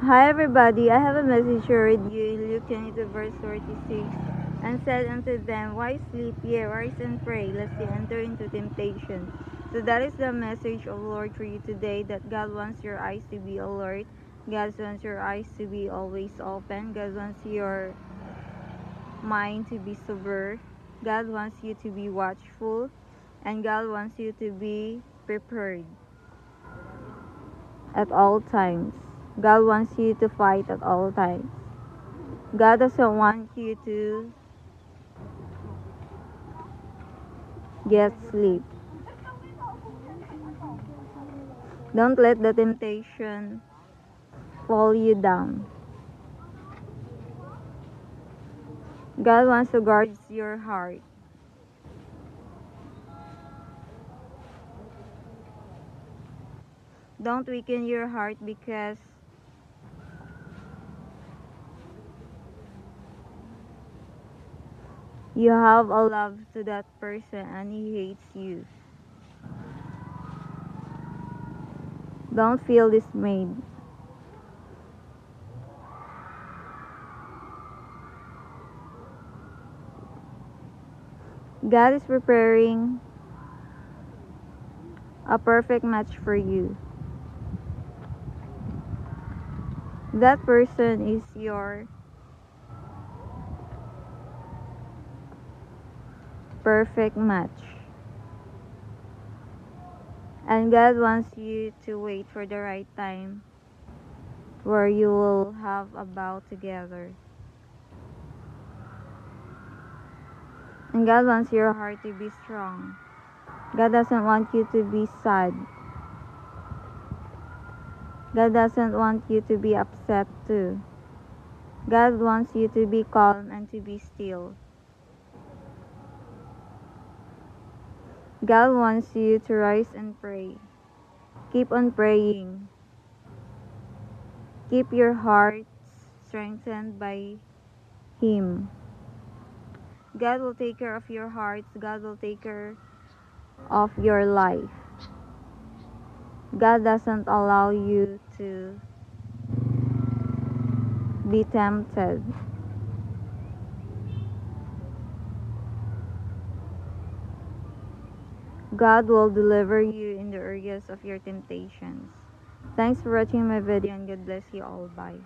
Hi everybody, I have a message to read you in Luke 22 verse 46. And said unto them, Why sleep ye? Rise and pray, lest ye enter into temptation. So that is the message of the Lord for you today, that God wants your eyes to be alert. God wants your eyes to be always open. God wants your mind to be sober. God wants you to be watchful. And God wants you to be prepared at all times. God wants you to fight at all times. God doesn't want you to get sleep. Don't let the temptation fall you down. God wants to guard your heart. Don't weaken your heart because you have a love to that person and he hates you. Don't feel dismayed. God is preparing a perfect match for you. That person is your perfect match. And God wants you to wait for the right time where you will have a vow together. And God wants your heart to be strong. God doesn't want you to be sad. God doesn't want you to be upset too. God wants you to be calm and to be still. God wants you to rise and pray. Keep on praying. Keep your heart strengthened by Him. God will take care of your hearts. God will take care of your life. God doesn't allow you to be tempted. God will deliver you in the areas of your temptations. Thanks for watching my video and God bless you all. Bye.